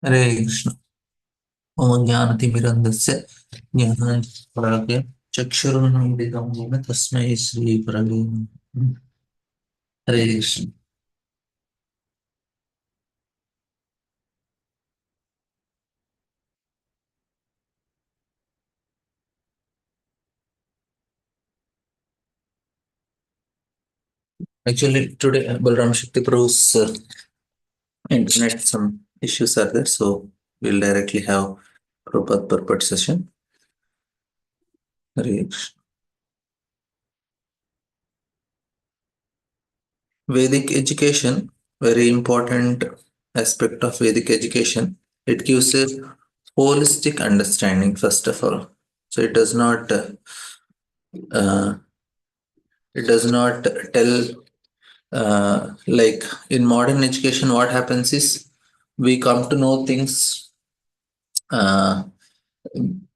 हरे कृष्ण। ओम ज्ञानतिमिरन्धस्य ज्ञानाञ्जनशलाकया चक्षुरुन्मीलितं येन तस्मै श्रीगुरवे नमः। हरे Krishna. Actually, today Balaram Shakti Prabhu's internet some issues are there, so we'll directly have Prabhupada purport session. Hare Krishna. Vedic education, very important aspect of Vedic education. It gives a holistic understanding, first of all. So uh, it does not tell like in modern education what happens is we come to know things, uh,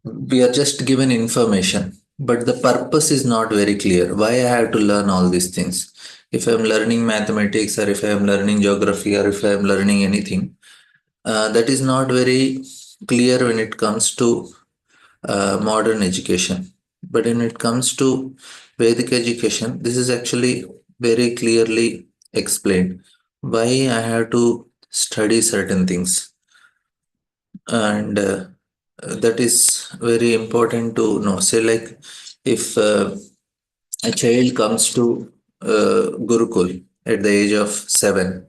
we are just given information, but the purpose is not very clear why I have to learn all these things. If I'm learning mathematics, or if I'm learning geography, or if I'm learning anything, that is not very clear when it comes to modern education. But when it comes to Vedic education, this is actually very clearly explained why I have to study certain things. And that is very important to know. Say, like, if a child comes to Gurukul at the age of 7,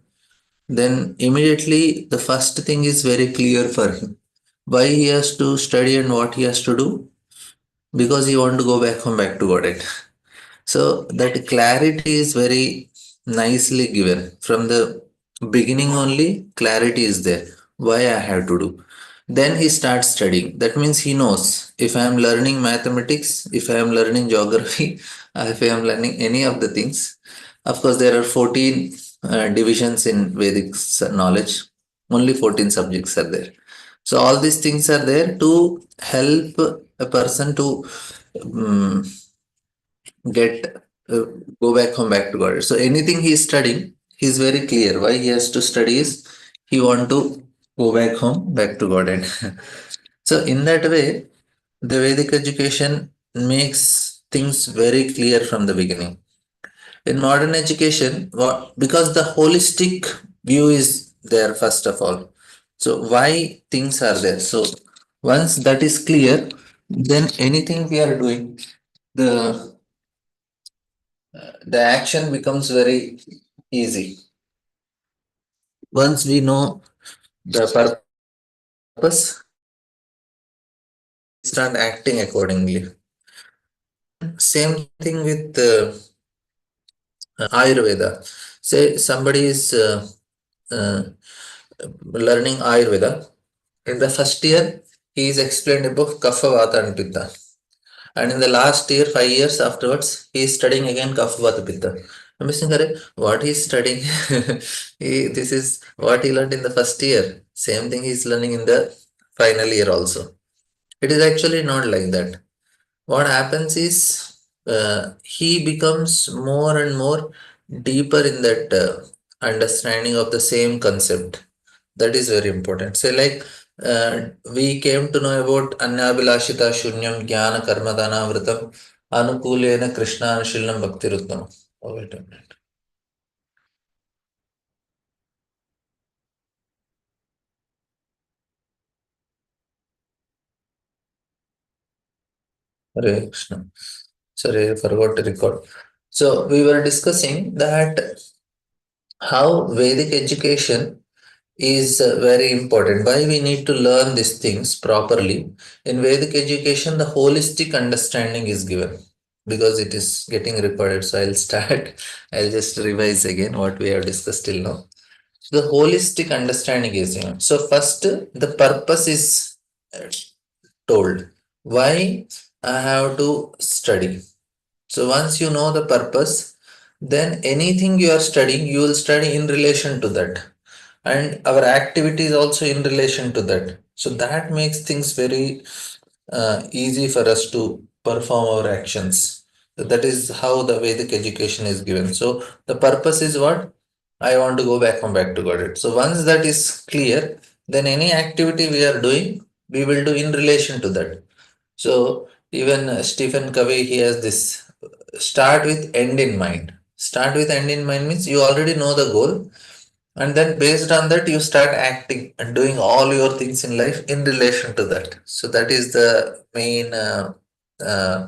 then immediately the first thing is very clear for him why he has to study and what he has to do, because he want to go back home, back to Godhead. So that clarity is very nicely given from the beginning. Only clarity is there why I have to do. Then he starts studying. That means he knows if I am learning mathematics, if I am learning geography, if I am learning any of the things. Of course, there are 14 divisions in Vedic knowledge. Only 14 subjects are there. So all these things are there to help a person to um, get go back home, back to God. So anything he is studying, he is very clear why he has to study is he want to go back home, back to God. And so in that way, the Vedic education makes things very clear from the beginning. In modern education, what, because the holistic view is there first of all. So why things are there? So once that is clear, then anything we are doing, the the action becomes very easy. Once we know the purpose, start acting accordingly. Same thing with Ayurveda. Say somebody is uh, learning Ayurveda. In the first year, he is explained about Kapha, Vata, and Pitta. And in the last year, 5 years afterwards, he is studying again Kapha, Vata, Pitta. I'm saying, "Arey, what he is studying? This is what he learned in the first year. Same thing he is learning in the final year also." It is actually not like that. What happens is he becomes more and more deeper in that understanding of the same concept. That is very important. So, like, we came to know about Anyabilashita Shunyam Jnana Karmadana Vratam Anukulena Krishna Anushilam Bhakti Ruttam. Oh, wait a minute. Hare Krishna. Sorry, I forgot to record. So, we were discussing that how Vedic education is very important. Why we need to learn these things properly? In Vedic education, the holistic understanding is given because it is getting recorded. So I'll start, I'll just revise again what we have discussed till now. The holistic understanding is given. So, first, the purpose is uh, told. Why I have to study. So, once you know the purpose, then anything you are studying, you will study in relation to that, and our activity is also in relation to that. So that makes things very easy for us to perform our actions. That is how the Vedic education is given. So the purpose is what? I want to go back home, back to God. So once that is clear, then any activity we are doing, we will do in relation to that. So even Stephen Covey, he has this start with end in mind. Start with end in mind means you already know the goal, and then based on that you start acting and doing all your things in life in relation to that. So that is the main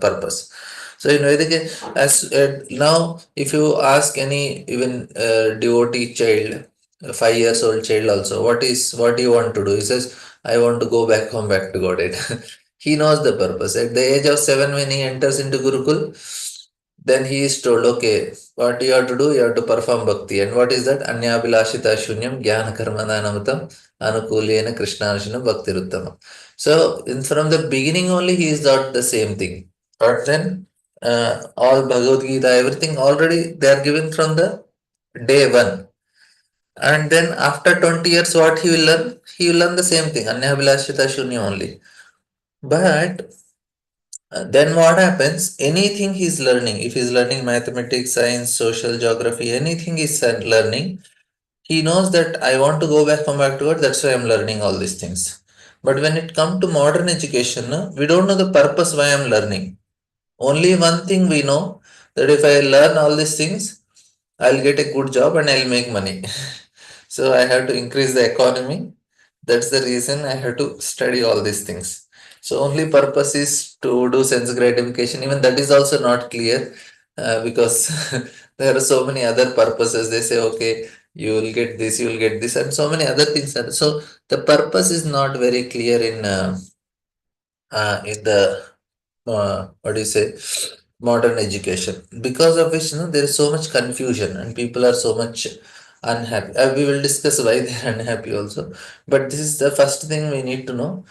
purpose. So in Vedic, as now, if you ask any even devotee child, a 5 years old child also, what do you want to do? He says, I want to go back home, back to Godhead. He knows the purpose. At the age of 7, when he enters into Gurukul, then he is told, okay, what you have to do? You have to perform bhakti. And what is that? Anyabhilashita shunyam jnana karmananamutam anukulena krishnanashinam bhakti ruttama. So from the beginning only he is not the same thing. But then all Bhagavad Gita, everything already they are given from the day one. And then after 20 years, what he will learn? He will learn the same thing. Anyabhilashita shunya only. But then what happens? Anything he's learning, if he's learning mathematics, science, social geography, anything he's learning, he knows that I want to go back from back to it. That's why I'm learning all these things. But when it comes to modern education, we don't know the purpose why I'm learning. Only one thing we know, that if I learn all these things, I'll get a good job and I'll make money. So I have to increase the economy. That's the reason I have to study all these things. So only purpose is to do sense gratification. Even that is also not clear because there are so many other purposes. They say, okay, you will get this, you will get this, and so many other things. So the purpose is not very clear in the what do you say, modern education, because of which there is so much confusion and people are so much unhappy. We will discuss why they are unhappy also, but this is the first thing we need to know.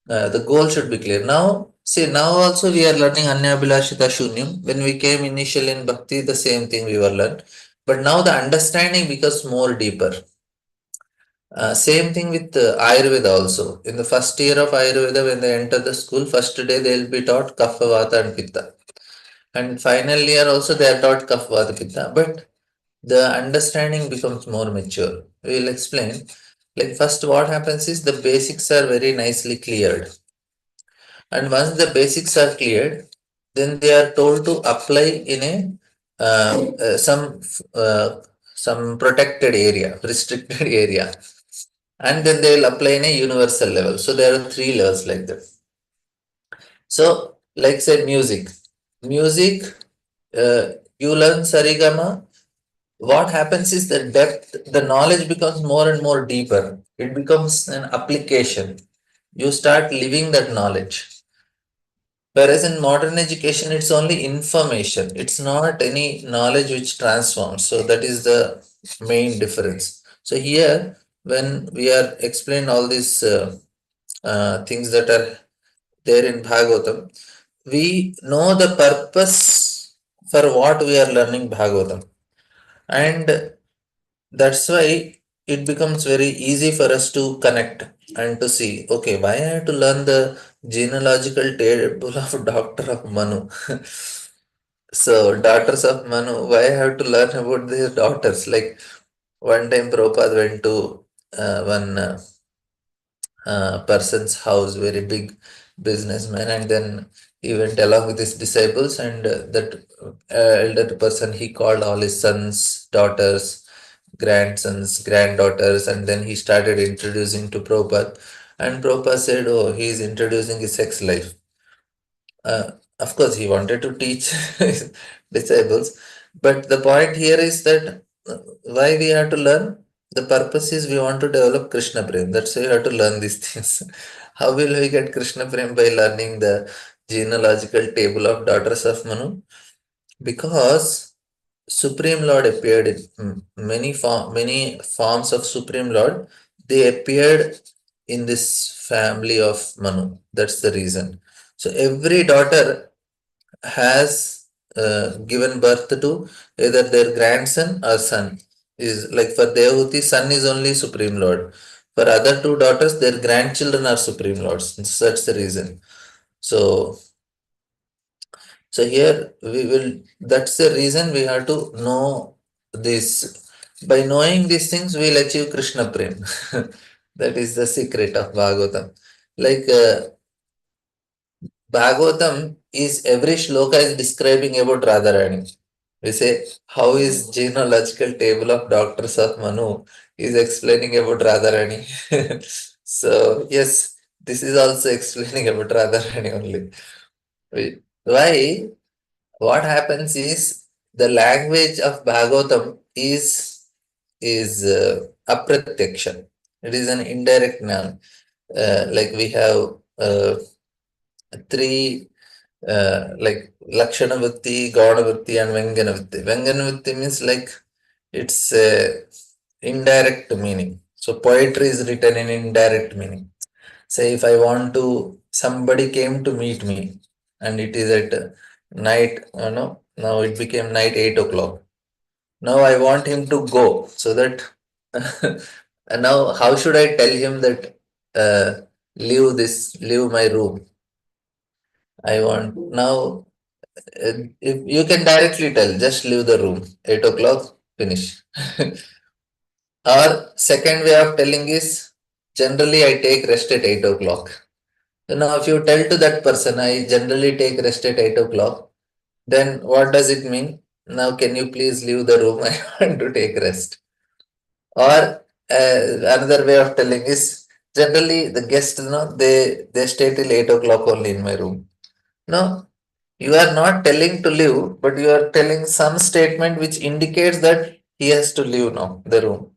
The goal should be clear. Now see, now also we are learning anyabhilashita shunyam. When we came initially in bhakti, the same thing we were learned, but now the understanding becomes more deeper. Same thing with Ayurveda also. In the first year of Ayurveda, when they enter the school, first day they will be taught Kapha, Vata and Pitta. And final year also they are taught Kapha, Vata, Pitta. But the understanding becomes more mature. We will explain. Like first what happens is the basics are very nicely cleared. And once the basics are cleared, then they are told to apply in a some protected area, restricted area, and then they will apply in a universal level. So there are three levels like that. So, like say music, you learn sarigama. What happens is the depth, the knowledge becomes more and more deeper. It becomes an application. You start living that knowledge. Whereas in modern education, it's only information. It's not any knowledge which transforms. So that is the main difference. So here, when we are explaining all these things that are there in Bhagavatam, we know the purpose for what we are learning Bhagavatam. And that's why it becomes very easy for us to connect and to see, okay, why I have to learn the genealogical table of Doctor of Manu. So, daughters of Manu, why I have to learn about their daughters? Like one time Prabhupada went to one person's house, very big businessman, and then he went along with his disciples, and that elder person, he called all his sons, daughters, grandsons, granddaughters, and then he started introducing to Prabhupada. And Prabhupada said, oh, he is introducing his sex life. Of course, he wanted to teach his disciples, but the point here is that why we have to learn? The purpose is we want to develop Krishna Prem. That's why we have to learn these things. How will we get Krishna Prem? By learning the genealogical table of daughters of Manu? Because Supreme Lord appeared in many forms of Supreme Lord. They appeared in this family of Manu. That's the reason. So every daughter has given birth to either their grandson or son. Is like for Devahuti, son is only Supreme Lord. For other two daughters, their grandchildren are Supreme Lords. That's the reason. So, so here we will. That's the reason we have to know this. By knowing these things, we'll achieve Krishna Prem. That is the secret of Bhagavatam. Like Bhagavatam is every shloka is describing about Radharani. We say, how is genealogical table of doctors of Manu is explaining about Radharani. So, yes, this is also explaining about Radharani only. Why? What happens is the language of Bhagavatam is apratyaksha. It is an indirect noun. Like we have three like Lakshana Vritti, Gauna Vritti, and Vengana Vritti. Vengana Vritti means like it's indirect meaning. So poetry is written in indirect meaning. Say if I want to, somebody came to meet me, and it is at night, now it became night 8 o'clock. Now I want him to go so that and now how should I tell him that leave my room? I want now if you can directly tell, just leave the room. 8 o'clock, finish. Or second way of telling is generally I take rest at 8 o'clock. So now if you tell to that person I generally take rest at 8 o'clock, then what does it mean? Now can you please leave the room? I want to take rest. Or another way of telling is generally the guests, they stay till 8 o'clock only in my room. No, you are not telling to leave, but you are telling some statement which indicates that he has to leave now the room.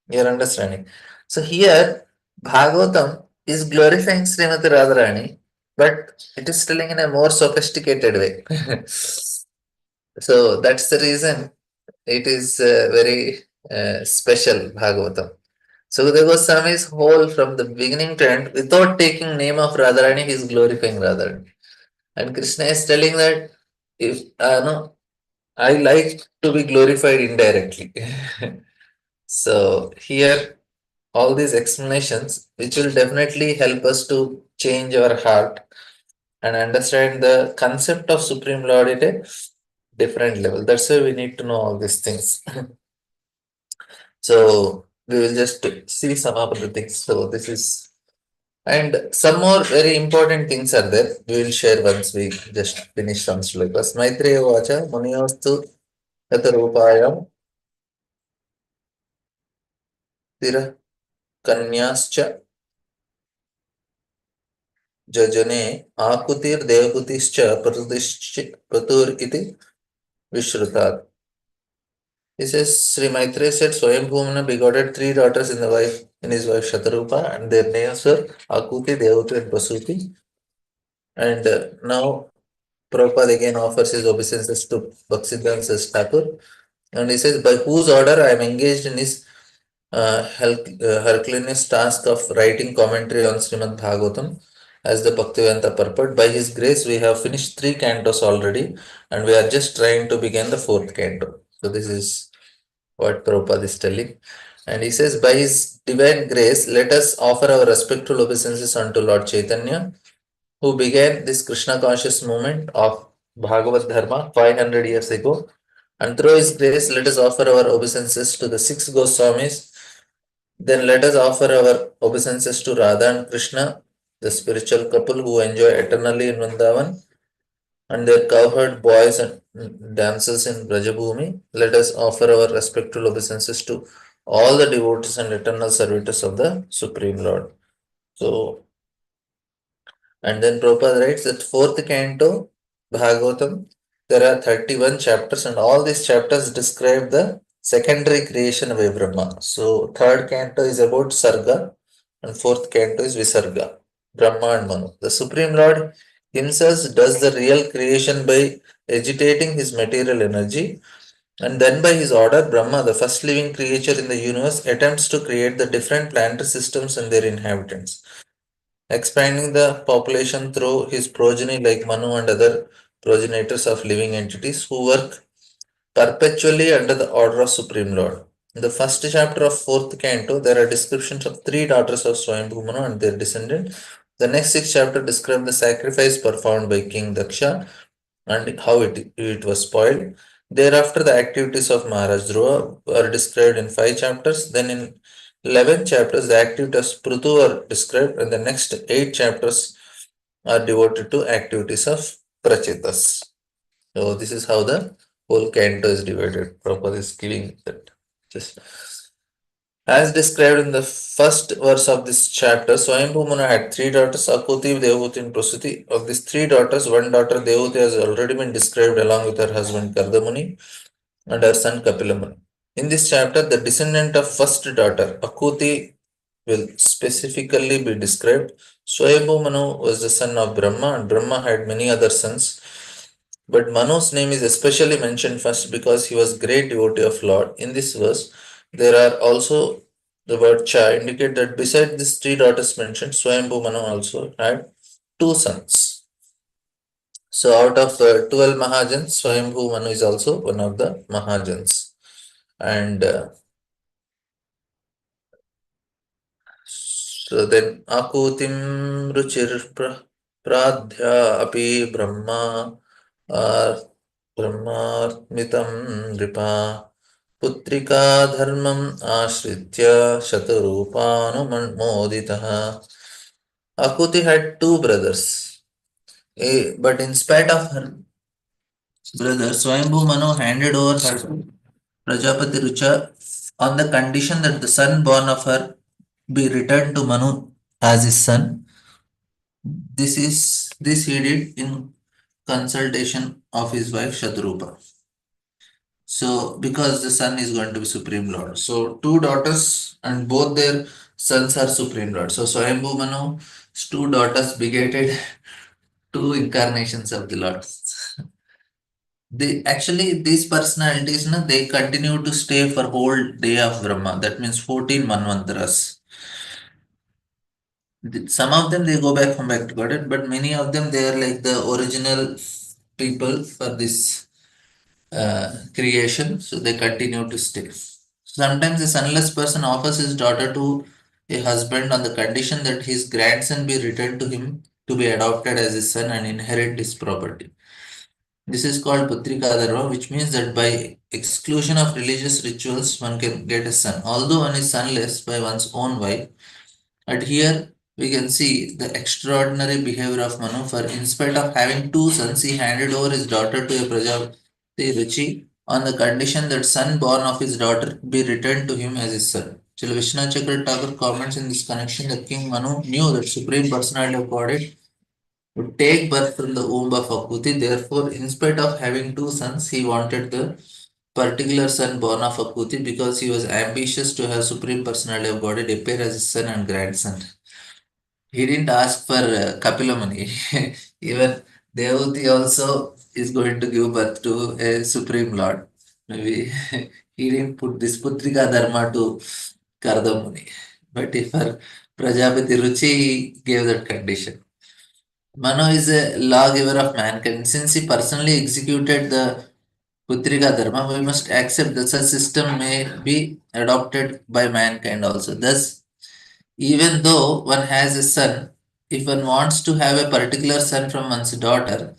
You are understanding? So here Bhagavatam is glorifying Srimati Radharani, but it is telling in a more sophisticated way. So that's the reason it is very special Bhagavatam. So the Goswami is whole from the beginning to end without taking name of Radharani, he is glorifying Radharani. And Krishna is telling that if no, I like to be glorified indirectly. So here all these explanations which will definitely help us to change our heart and understand the concept of Supreme Lord at a different level. That's why we need to know all these things. So we will just see some of the things. So this is and some more very important things are there. We will share once we just finish some shlokas. Maitreya Vacha Muniyostu Yatarupayam Tira Kanyascha Jajane Akutir Devakutischa Pratur iti Vishrutat. He says Sri Maitreya said Swayambhumana begotten three daughters in his wife Shatarupa, and their names were Akuti, Devakuti, and Prasuti. And now Prabhupada again offers his obeisances to Bhaktisiddhanta Thakur, and he says, by whose order I am engaged in his Herculean task of writing commentary on Srimad Bhagavatam as the Bhaktivedanta purport. By his grace, we have finished three cantos already, and we are just trying to begin the fourth canto. So this is what Prabhupada is telling. And he says, by his divine grace, let us offer our respectful obeisances unto Lord Chaitanya, who began this Krishna conscious movement of Bhagavad Dharma 500 years ago. And through his grace, let us offer our obeisances to the six Goswamis. Then let us offer our obeisances to Radha and Krishna, the spiritual couple who enjoy eternally in Vrindavan, and their cowherd boys and damsels in Brajabhumi. Let us offer our respectful obeisances to all the devotees and eternal servitors of the Supreme Lord. So, and then Prabhupada writes that fourth canto, Bhagavatam, there are 31 chapters, and all these chapters describe the secondary creation of Brahma. So, third canto is about Sarga, and fourth canto is Visarga, Brahma and Manu. The Supreme Lord himself does the real creation by agitating his material energy, and then by his order, Brahma, the first living creature in the universe, attempts to create the different planetary systems and their inhabitants, expanding the population through his progeny like Manu and other progenitors of living entities who work perpetually under the order of Supreme Lord. In the first chapter of fourth canto, there are descriptions of three daughters of Swayambhu Manu and their descendant. The next six chapters describe the sacrifice performed by King Daksha and how it was spoiled. Thereafter, the activities of Maharaj Dhruva are described in five chapters. Then in 11 chapters, the activities of Prutu are described, and the next 8 chapters are devoted to activities of Prachetas. So, this is how the whole canto is divided. Prabhupada is giving that. Just as described in the first verse of this chapter, Swayambhu Muna had three daughters, Akuti, Devahuti, and Prasuti. Of these three daughters, one daughter, Devahuti, has already been described along with her husband Kardamuni and her son Kapilamuni. In this chapter, the descendant of first daughter, Akuti, will specifically be described. Swayambhu Manu was the son of Brahma, and Brahma had many other sons. But Manu's name is especially mentioned first because he was great devotee of Lord. In this verse, there are also the word Cha indicate that beside these three daughters mentioned, Swayambhu Manu also had two sons. So out of 12 Mahajans, Swayambhu Manu is also one of the Mahajans. And so then Akutim Ruchir Pradhya Api Brahma ब्रह्मार्मितं नृपा पुत्रिका धर्मम् आश्रित्य शतरूपानुमोदितः. Akuti had two brothers, but in spite of her brother, Swayambhu Manu handed over her to Prajapati Rucha on the condition that the son born of her be returned to Manu as his son. This he did in consultation of his wife Shatrupa. So, because the son is going to be Supreme Lord. So, two daughters and both their sons are Supreme Lord. So, Swayambhu Manu's two daughters begetted two incarnations of the Lord. They actually these personalities, na, they continue to stay for whole day of Brahma. That means 14 Manvantaras. Some of them they go back to God, but many of them they are like the original people for this creation, so they continue to stay. Sometimes a sonless person offers his daughter to a husband on the condition that his grandson be returned to him to be adopted as his son and inherit his property. This is called Putrika Dharma, which means that by exclusion of religious rituals, one can get a son. Although one is sonless by one's own wife, and here we can see the extraordinary behavior of Manu. For in spite of having two sons, he handed over his daughter to a Prajapati Ruchi on the condition that son born of his daughter be returned to him as his son. Srila Vishnu Chakra Thakur comments in this connection that King Manu knew that Supreme Personality of Godhead would take birth from the womb of Akuti. Therefore, in spite of having two sons, he wanted the particular son born of Akuti because he was ambitious to have Supreme Personality of Godhead appear as his son and grandson. He didn't ask for Kapilamani. Even Devahuti also is going to give birth to a Supreme Lord. Maybe he didn't put this Putrika Dharma to Kardamuni. But if her Prajapati Ruchi he gave that condition. Manu is a lawgiver of mankind. Since he personally executed the Putrika Dharma, we must accept that such system may be adopted by mankind also. Thus, even though one has a son, if one wants to have a particular son from one's daughter,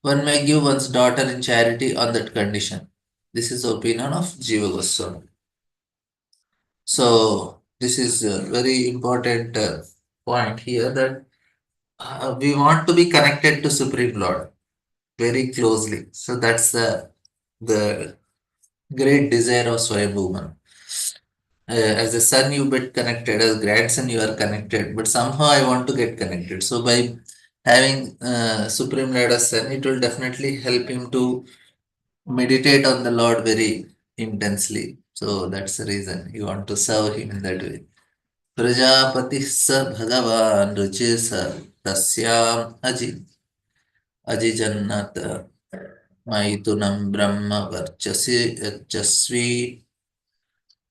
one may give one's daughter in charity on that condition. This is the opinion of Jiva Goswami. So, this is a very important point here that we want to be connected to Supreme Lord very closely. So, that's the great desire of Swayambhu. As a son, you get connected. As grandson, you are connected. But somehow, I want to get connected. So by having Supreme Lord as son, it will definitely help him to meditate on the Lord very intensely. So that's the reason you want to serve him in that way. Prajapati sa Bhagavan Ruchi sa tasyam ajijannat maitunam brahma varchasvi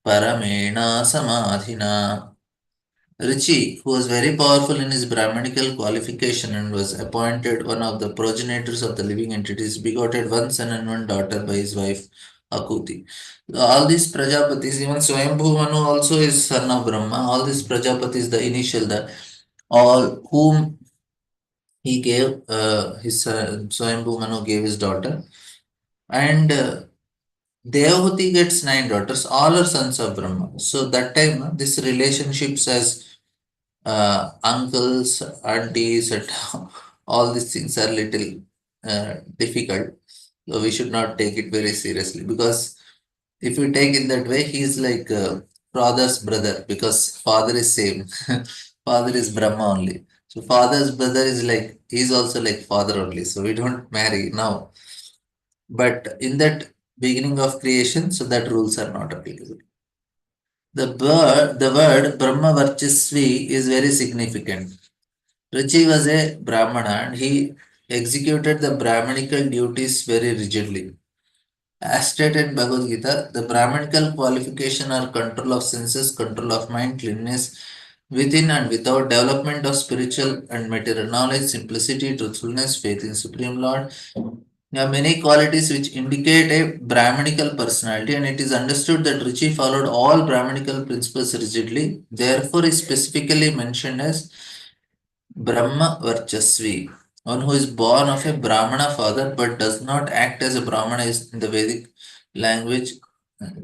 paramena samadhina. Richi, who was very powerful in his Brahmanical qualification and was appointed one of the progenitors of the living entities, begotten one son and one daughter by his wife Akuti. All these Prajapatis, even Swayambhu Manu also is son of Brahma. All these Prajapatis, the initial, the all whom he gave his son, Swayambhu Manu gave his daughter, and Devahuti gets 9 daughters, all are sons of Brahma. So that time, this relationships as uncles, aunties, and all these things are little difficult. So we should not take it very seriously, because if you take it that way, he is like father's brother, because father is same. Father is Brahma only. So father's brother is like, he is also like father only. So we don't marry now. But in that beginning of creation, so that rules are not applicable. The word Brahma Varchasvi is very significant. Rishi was a Brahmana and he executed the Brahmanical duties very rigidly. As stated in Bhagavad Gita, the Brahmanical qualification are control of senses, control of mind, cleanness within and without, development of spiritual and material knowledge, simplicity, truthfulness, faith in Supreme Lord. There are many qualities which indicate a Brahmanical personality, and it is understood that Rishi followed all Brahmanical principles rigidly. Therefore, is specifically mentioned as Brahma Varchasvi, one who is born of a Brahmana father but does not act as a Brahmana is in the Vedic language,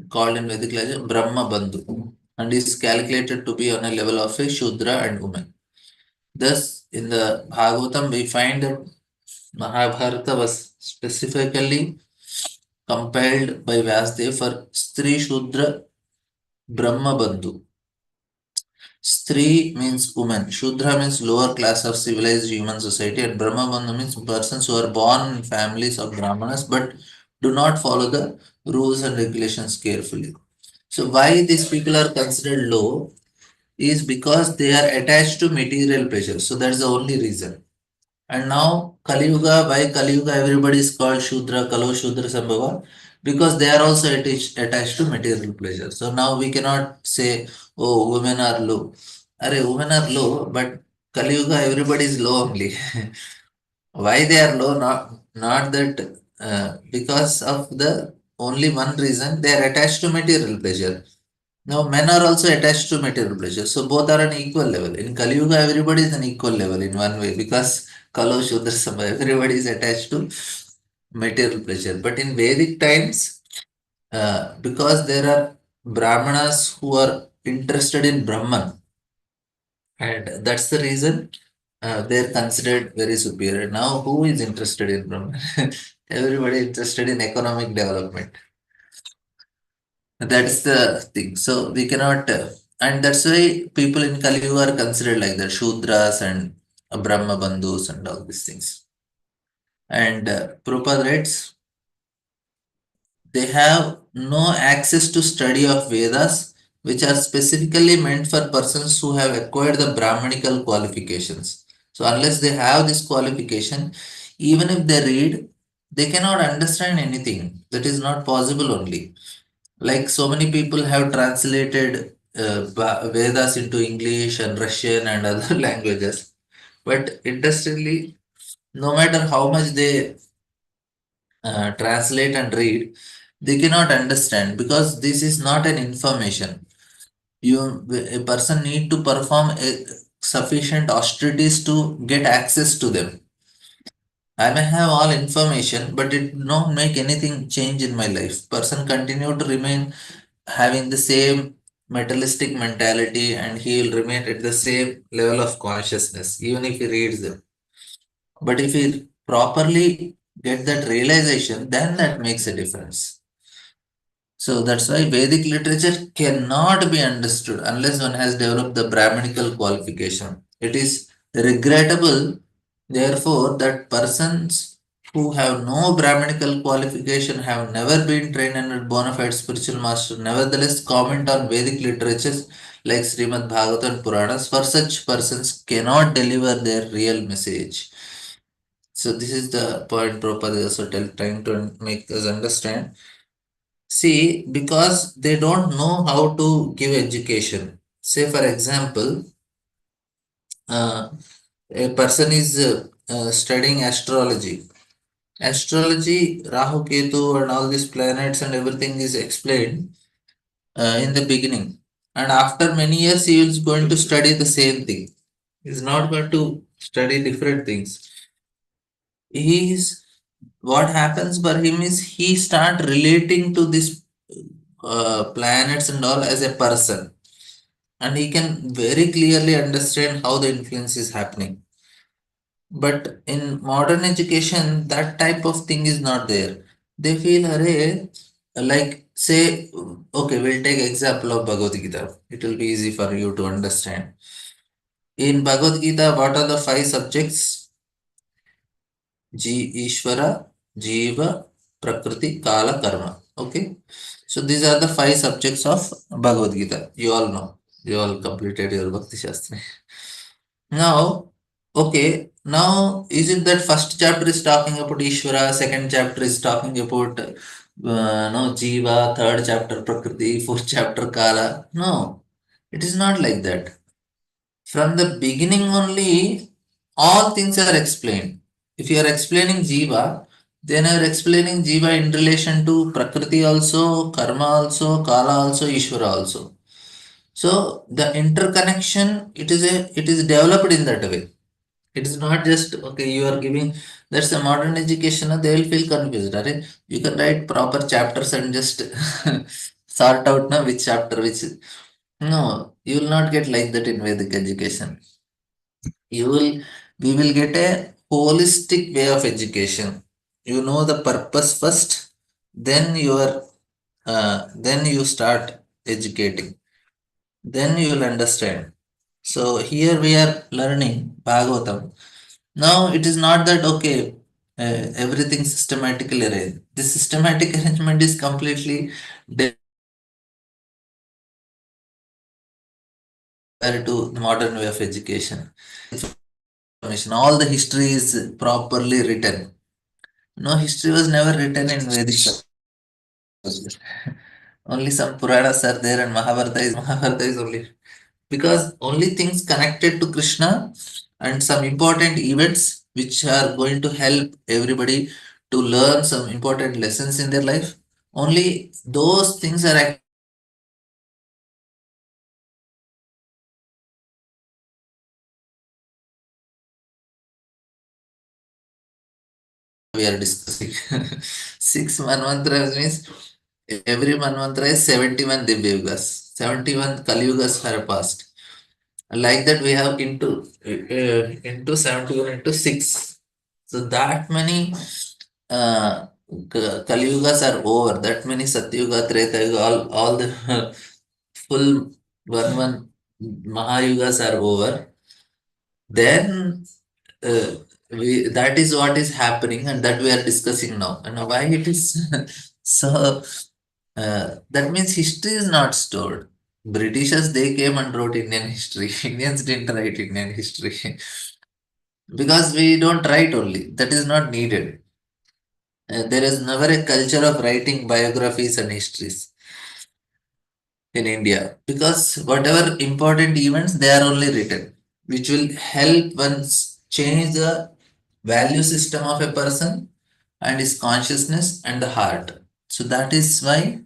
called in Vedic language Brahma Bandhu, and is calculated to be on a level of a Shudra and woman. Thus, in the Bhagavatam, we find that Mahabharata was specifically compiled by Vyasdev for Stri Shudra Brahma Bandhu. Stri means woman, Shudra means lower class of civilized human society, and Brahmabandhu means persons who are born in families of Brahmanas but do not follow the rules and regulations carefully. So, why these people are considered low is because they are attached to material pleasure. So, that's the only reason. And now Kali Yuga, why Kali Yuga everybody is called Shudra, Kalo Shudra Sambhava, because they are also attached to material pleasure. So now we cannot say, oh, women are low. Are women are low, but Kali Yuga everybody is low only. Why they are low? Not that because of the only one reason, they are attached to material pleasure. Now, men are also attached to material pleasure. So, both are on equal level. In Kali Yuga, everybody is on equal level in one way, because Kalo Shudra Sama, everybody is attached to material pleasure. But in Vedic times, because there are Brahmanas who are interested in Brahman, and that's the reason they're considered very superior. Now, who is interested in Brahman? Everybody interested in economic development. That's the thing. So we cannot, and that's why people in Kali Yuga are considered like the Shudras and Brahma Bandhus and all these things. And Prabhupada writes, they have no access to study of Vedas, which are specifically meant for persons who have acquired the Brahmanical qualifications. So unless they have this qualification, even if they read, they cannot understand anything. That is not possible only. Like so many people have translated Vedas into English and Russian and other languages, but interestingly, no matter how much they translate and read, they cannot understand, because this is not an information. A person need to perform sufficient austerities to get access to them. I may have all information, but it not make anything change in my life. Person continue to remain having the same materialistic mentality, and he will remain at the same level of consciousness even if he reads them. But if he properly get that realization, then that makes a difference. So that's why Vedic literature cannot be understood unless one has developed the Brahmanical qualification. It is regrettable, therefore, that persons who have no Brahmanical qualification, have never been trained under bona fide spiritual master, nevertheless comment on Vedic literatures like Srimad Bhagavatam and Puranas. For such persons cannot deliver their real message. So this is the point Prabhupada is also trying to make us understand. See, because they don't know how to give education. Say, for example, uh, a person is studying astrology. Astrology, Rahu, Ketu, and all these planets and everything is explained in the beginning. And after many years, he is going to study the same thing. He is not going to study different things. He is what happens for him is he start relating to this planets and all as a person, and he can very clearly understand how the influence is happening. But in modern education, that type of thing is not there. They feel, array, like say, okay, we'll take example of Bhagavad Gita. It will be easy for you to understand. In Bhagavad Gita, what are the five subjects? Ishvara, Jiva, Prakriti, Kala, Karma. Okay. So these are the five subjects of Bhagavad Gita. You all know. You all completed your Bhakti Shastra. Now, okay, now is it that first chapter is talking about Ishvara, second chapter is talking about no Jiva, third chapter Prakriti, fourth chapter Kala? No, it is not like that. From the beginning only, all things are explained. If you are explaining Jiva, then you are explaining Jiva in relation to Prakriti also, Karma also, Kala also, Ishvara also. So the interconnection, it is developed in that way. It is not just okay, you are giving, that's a modern education, they will feel confused. Right? You can write proper chapters and just sort out now which chapter, which no, you will not get like that in Vedic education. You will We will get a holistic way of education. You know the purpose first, then then you start educating. Then you will understand. So here we are learning Bhagavatam. Now it is not that okay, everything systematically arranged. This systematic arrangement is completely different compared to the modern way of education. Information, all the history is properly written. No, history was never written in Vedic subject. Only some Puranas are there, and Mahabharata is only because only things connected to Krishna and some important events which are going to help everybody to learn some important lessons in their life. Only those things are we are discussing. Six manvantras means every manvantara is 71 Divya Yugas. 71 Kali Yugas are passed. Like that we have into 71 into 6. So that many uh, Kali Yugas are over. That many Satyuga, Treta Yuga, all the full one Mahayugas are over. Then uh, that is what is happening, and that we are discussing now. And why it is so? That means history is not stored. Britishers they came and wrote Indian history. Indians didn't write Indian history because we don't write only. That is not needed. There is never a culture of writing biographies and histories in India because whatever important events they are only written, which will help once change the value system of a person and his consciousness and the heart. So that is why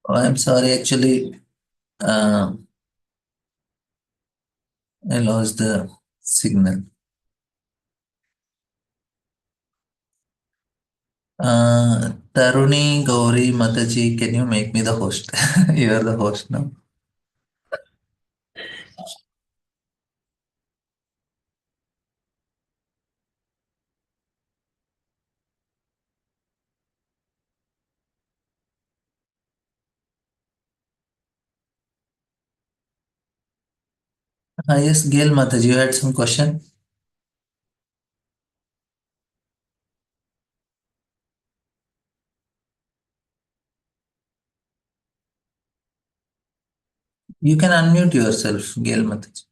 oh, I'm sorry, actually, uh, I lost the signal. Taruni Gauri Mataji, can you make me the host? You are the host now. Yes, Gail Mataji, you had some question? You can unmute yourself, Gail Mataji.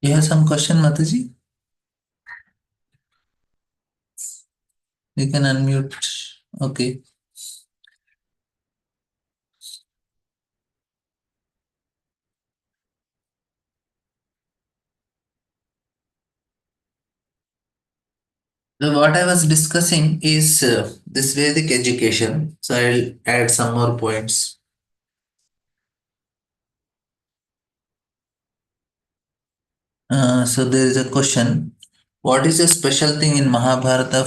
You have some question, Mataji? You can unmute. Okay. So what I was discussing is this Vedic education. So I'll add some more points. So there is a question. What is the special thing in Mahabharata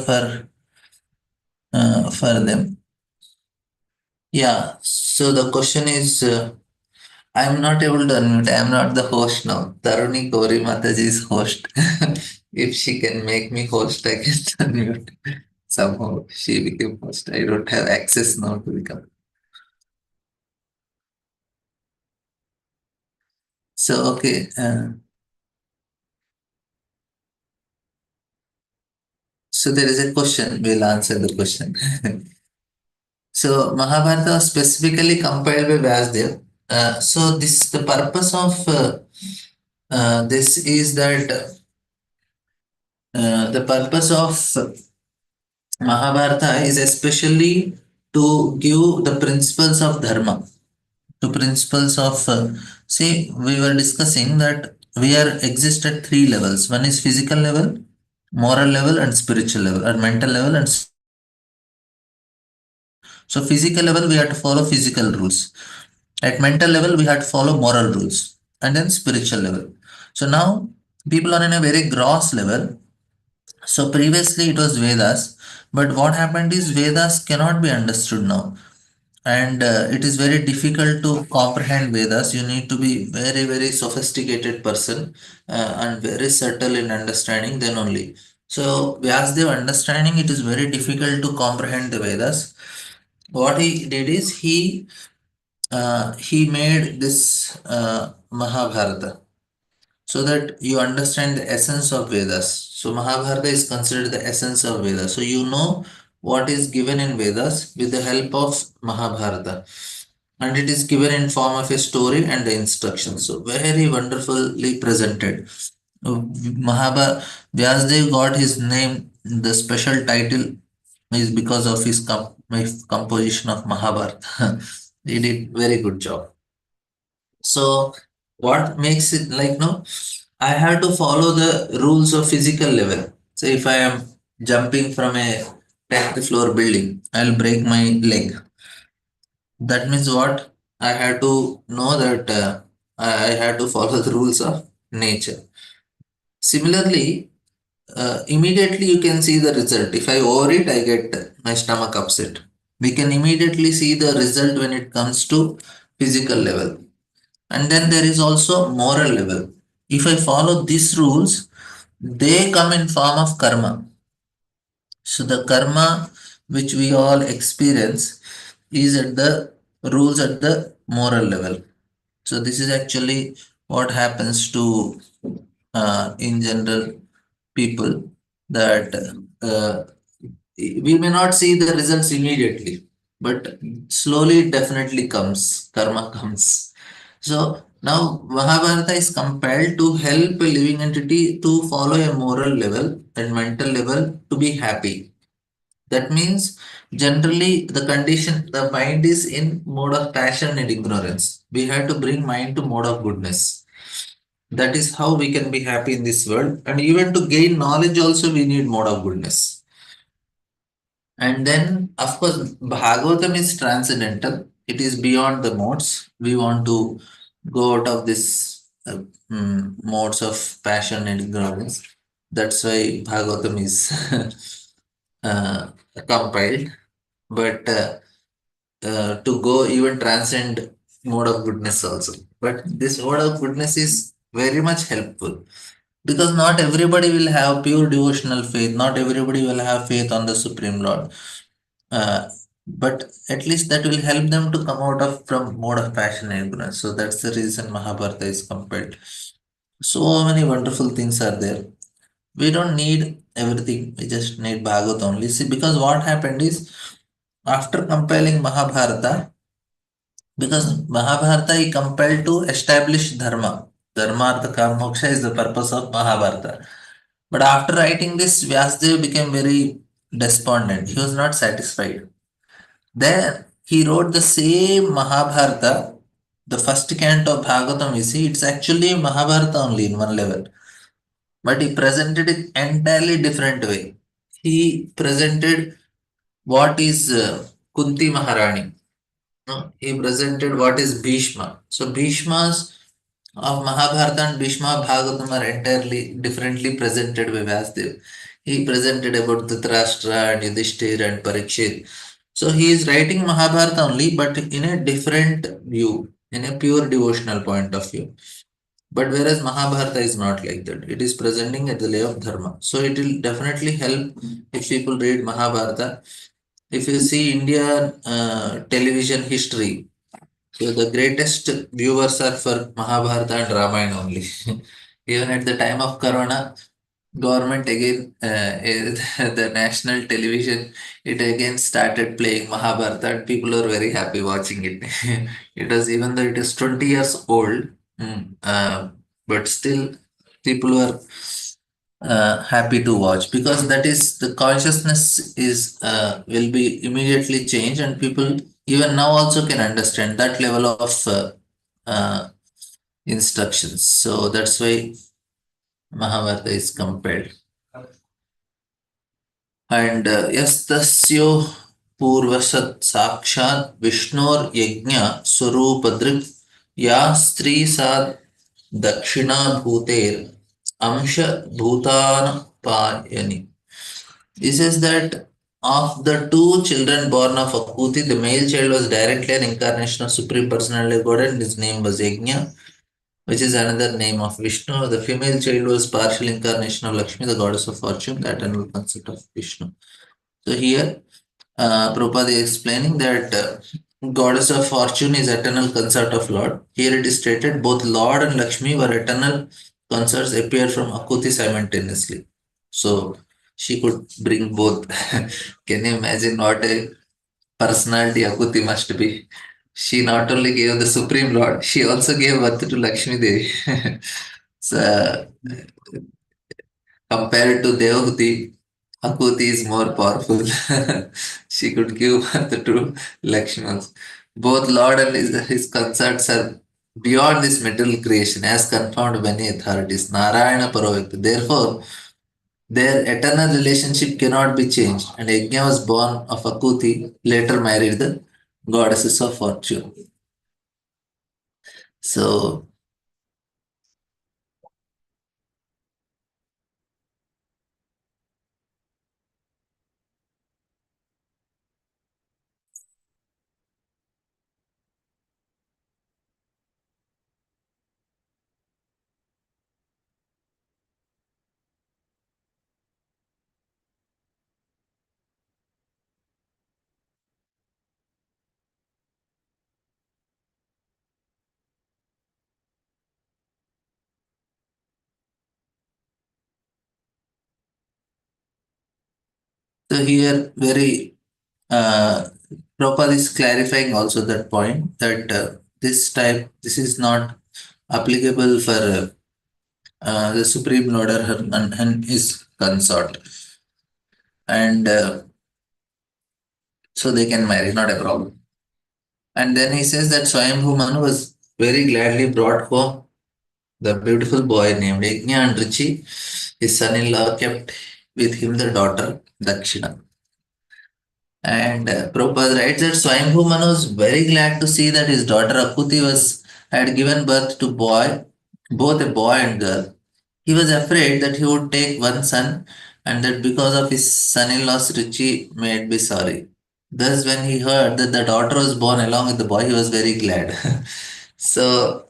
for them? Yeah. So the question is, I'm not able to unmute. I am not the host now. Taruni Gauri Mataji is host. If she can make me host, I can unmute. Somehow she became host. I don't have access now to become. So okay. So there is a question. We'll answer the question. So Mahabharata was specifically compiled by Vyasdev. So this the purpose of this is that the purpose of Mahabharata is especially to give the principles of dharma, to principles of see we were discussing that we are exist at three levels. One is physical level, moral level, and spiritual level, or mental level, and so physical level we have to follow physical rules. At mental level we have to follow moral rules, and then spiritual level. So now people are in a very gross level. So previously it was Vedas, but what happened is Vedas cannot be understood now, and it is very difficult to comprehend Vedas. You need to be very sophisticated person and very subtle in understanding. Then only. So Vyasdev understanding it is very difficult to comprehend the Vedas. What he did is he made this Mahabharata so that you understand the essence of Vedas. So Mahabharata is considered the essence of Vedas. So you know what is given in Vedas with the help of Mahabharata. And it is given in form of a story and the instructions. So very wonderfully presented. Mahabharata, Vyasdev got his name, the special title is because of his composition of Mahabharata. He did very good job. So what makes it like no? I have to follow the rules of physical level. So if I am jumping from a 10th floor building, I'll break my leg. That means what? I have to know that I have to follow the rules of nature. Similarly, immediately you can see the result. If I overeat, I get my stomach upset. We can immediately see the result when it comes to physical level. And then there is also moral level. If I follow these rules, they come in form of karma. So the karma which we all experience is at the rules at the moral level. So this is actually what happens to in general people that we may not see the results immediately, but slowly it definitely comes. Karma comes. So now Mahabharata is compelled to help a living entity to follow a moral level and mental level to be happy. That means generally the mind is in mode of passion and ignorance. We have to bring mind to mode of goodness. That is how we can be happy in this world. And even to gain knowledge, also we need mode of goodness. And then, of course, Bhagavatam is transcendental. It is beyond the modes. We want to go out of this modes of passion and ignorance. That's why Bhagavatam is uh, compiled. But to go even transcend mode of goodness also. But this mode of goodness is very much helpful because not everybody will have pure devotional faith. Not everybody will have faith on the Supreme Lord. But at least that will help them to come out of from mode of passion and ignorance. So that's the reason Mahabharata is compiled. So many wonderful things are there. We don't need everything. We just need Bhagavad only. See, because what happened is after compiling Mahabharata, because Mahabharata is compelled to establish dharma. Dharma, artha, kama, moksha is the purpose of Mahabharata. But after writing this, Vyasdev became very despondent. He was not satisfied. Then he wrote the same Mahabharata, the first canto of Bhagavatam. You see, it's actually Mahabharata only in one level, but he presented it entirely different way. He presented what is Kunti Maharani. No, he presented what is Bhishma. So Bhishmas of Mahabharata and Bhishma of Bhagavatam are entirely differently presented by Vyasdev. He presented about Dhritarashtra and Yudhishthir and Parikshit. So he is writing Mahabharata only, but in a different view, in a pure devotional point of view. But whereas Mahabharata is not like that, it is presenting at the layer of dharma. So it will definitely help if people read Mahabharata. If you see India television history, so the greatest viewers are for Mahabharata and Ramayana only. Even at the time of Corona, government again, the national television, it again started playing Mahabharata and people are very happy watching it. It was even though it is 20 years old, but still people were happy to watch because that is the consciousness is will be immediately changed and people even now also can understand that level of uh, instructions. So that's why Mahabharata is compelled. And yes, tasyo purvasat sakshat Vishnor yajna swarupadrik ya stri sad dakshina bhuter amsha bhutan payani. He says that of the two children born of Akuti, the male child was directly an incarnation of Supreme Personality of God and his name was Yajna, which is another name of Vishnu. The female child was partial incarnation of Lakshmi, the goddess of fortune, the eternal concept of Vishnu. So here, Prabhupada is explaining that goddess of fortune is eternal consort of Lord. Here it is stated both Lord and Lakshmi were eternal consorts appeared from Akuti simultaneously. So she could bring both. Can you imagine what a personality Akuti must be? She not only gave the Supreme Lord, she also gave birth to Lakshmi Devi. So compared to Devahuti, Akuti is more powerful. She could give birth to Lakshman. Both Lord and his consorts are beyond this material creation as confirmed by many authorities. Narayana Paravakta. Therefore, their eternal relationship cannot be changed. And Yajna was born of Akuti, later married the goddesses of fortune. So, so here very Prabhupada is clarifying also that point that this is not applicable for the Supreme Lord or and his consort. And so they can marry, not a problem. And then he says that Swayambhu Manu was very gladly brought home The beautiful boy named Yajna and Richi, his son-in-law kept with him the daughter Dakshina. And Prabhupada writes that Swayambhu Manu was very glad to see that his daughter Akuti had given birth to boy, both a boy and girl. He was afraid that he would take one son and that because of his son-in-law's Richi made be sorry. Thus, when he heard that the daughter was born along with the boy, he was very glad. So,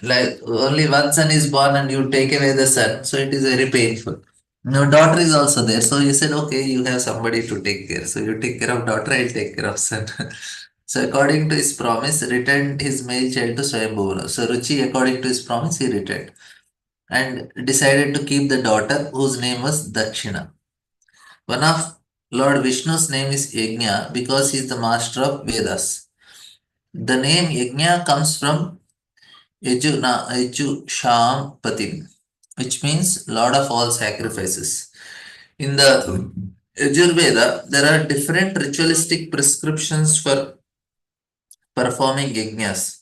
like only one son is born and you take away the son, so it is very painful. No, daughter is also there. So you said, okay, you have somebody to take care. So you take care of daughter, I'll take care of son. So according to his promise, returned his male child to Swayambhuvana. So Ruchi, according to his promise, he returned and decided to keep the daughter whose name was Dakshina. One of Lord Vishnu's name is Yajna because he is the master of Vedas. The name Yajna comes from Yaju Sham Patim, which means Lord of all sacrifices. In the Yajurveda, there are different ritualistic prescriptions for performing yajnas,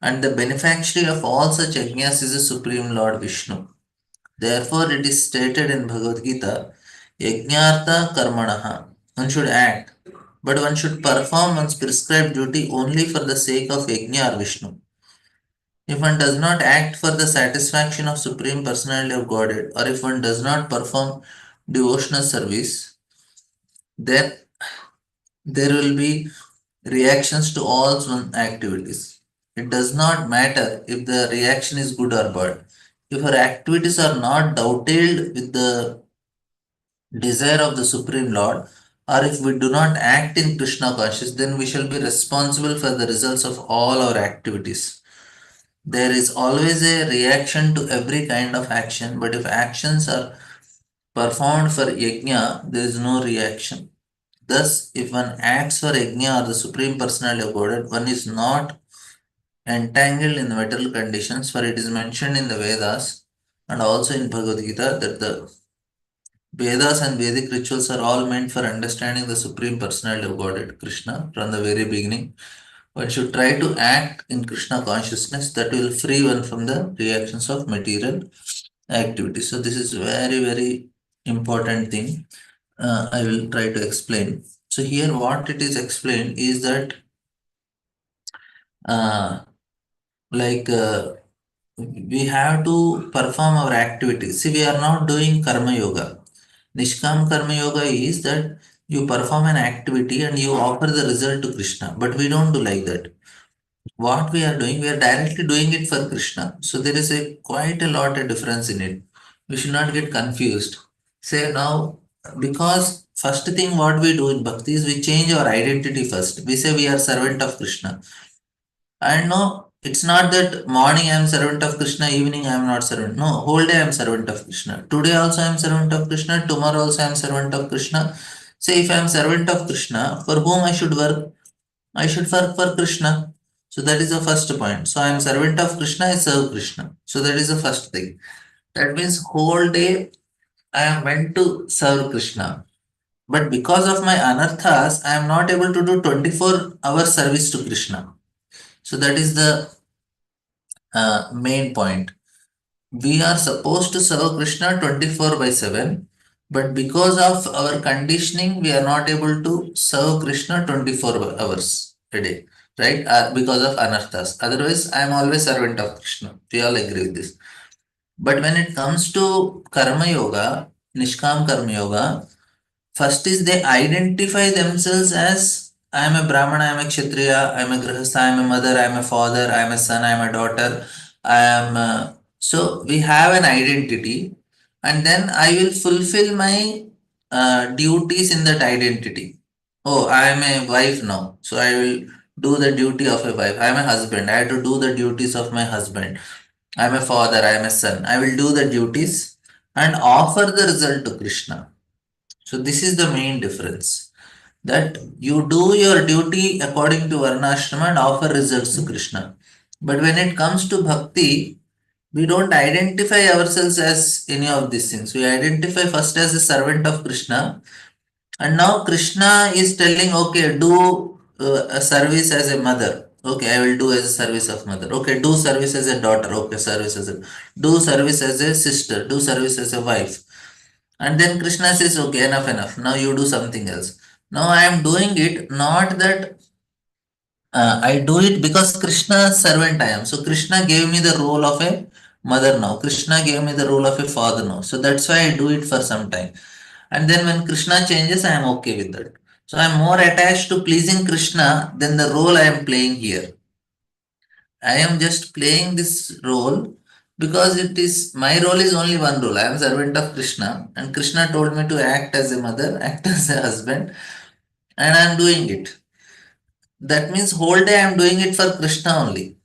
and the beneficiary of all such yajnas is the Supreme Lord Vishnu. Therefore, it is stated in Bhagavad Gita, Yajnartha Karmanaha. One should act, but one should perform one's prescribed duty only for the sake of Yajna or Vishnu. If one does not act for the satisfaction of Supreme Personality of Godhead, or if one does not perform devotional service, then there will be reactions to all one's activities. It does not matter if the reaction is good or bad. If our activities are not dovetailed with the desire of the Supreme Lord, or if we do not act in Krishna consciousness, then we shall be responsible for the results of all our activities. There is always a reaction to every kind of action, but if actions are performed for yajna, there is no reaction. Thus, if one acts for yajna or the Supreme Personality of Godhead, one is not entangled in the material conditions, for it is mentioned in the Vedas and also in Bhagavad Gita that the Vedas and Vedic rituals are all meant for understanding the Supreme Personality of Godhead, Krishna, from the very beginning. One should try to act in Krishna consciousness that will free one from the reactions of material activities. So, this is very, very important thing. I will try to explain. So, here what it is explained is that uh, like we have to perform our activities. See, we are not doing karma yoga. Nishkam karma yoga is that you perform an activity and you offer the result to Krishna. But we don't do like that. What we are doing, we are directly doing it for Krishna. So there is a quite a lot of difference in it. We should not get confused. Say now, because first thing what we do in bhakti is we change our identity first. We say we are servant of Krishna. And no, it's not that morning I am servant of Krishna, evening I am not servant. No, whole day I am servant of Krishna. Today also I am servant of Krishna, tomorrow also I am servant of Krishna. Say if I am servant of Krishna, for whom I should work? I should work for Krishna. So that is the first point. So I am servant of Krishna, I serve Krishna. So that is the first thing. That means whole day I am meant to serve Krishna. But because of my anarthas, I am not able to do 24-hour service to Krishna. So that is the main point. We are supposed to serve Krishna 24 by 7, but because of our conditioning, we are not able to serve Krishna 24 hours a day, right? Because of anarthas. Otherwise, I am always servant of Krishna. We all agree with this. But when it comes to Karma Yoga, Nishkam Karma Yoga, first is they identify themselves as I am a Brahmana, I am a Kshatriya, I am a Grihastha, I am a mother, I am a father, I am a son, I am a daughter, I am. So we have an identity, and then I will fulfill my duties in that identity. Oh, I am a wife now, so I will do the duty of a wife. I am a husband, I have to do the duties of my husband. I am a father, I am a son. I will do the duties and offer the result to Krishna. So this is the main difference, that you do your duty according to Varnashrama and offer results to Krishna. But when it comes to bhakti, we don't identify ourselves as any of these things. We identify first as a servant of Krishna, and now Krishna is telling, okay, do a service as a mother. Okay, I will do as a service of mother. Okay, do service as a daughter. Okay, service as a do service as a sister. Do service as a wife. And then Krishna says, okay, enough, enough. Now you do something else. Now I am doing it not that I do it because Krishna's servant I am. So Krishna gave me the role of a mother now. Krishna gave me the role of a father now. So that's why I do it for some time. And then when Krishna changes, I am okay with that. So I am more attached to pleasing Krishna than the role I am playing here. I am just playing this role because it is my role is only one role. I am servant of Krishna, and Krishna told me to act as a mother, act as a husband, and I am doing it. That means whole day I am doing it for Krishna only.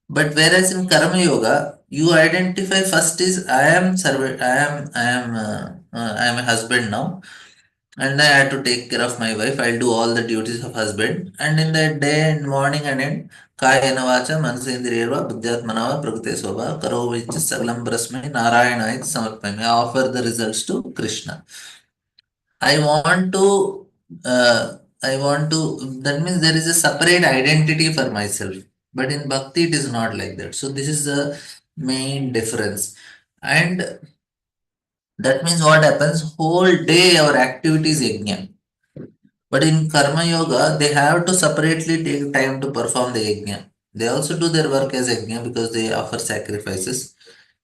But whereas in Karma Yoga, you identify first is I am a husband now, and I had to take care of my wife. I'll do all the duties of husband, and in the day and morning and end, Kayena vacha manasendriyarva buddhyatmanava prakriti swabha karo vichya sagalam brasmai narayana samarpami. I offer the results to Krishna. I want to, that means there is a separate identity for myself. But in Bhakti, it is not like that. So, this is the main difference. And that means what happens? Whole day our activity is yajna. But in Karma Yoga, they have to separately take time to perform the yajna. They also do their work as yajna because they offer sacrifices.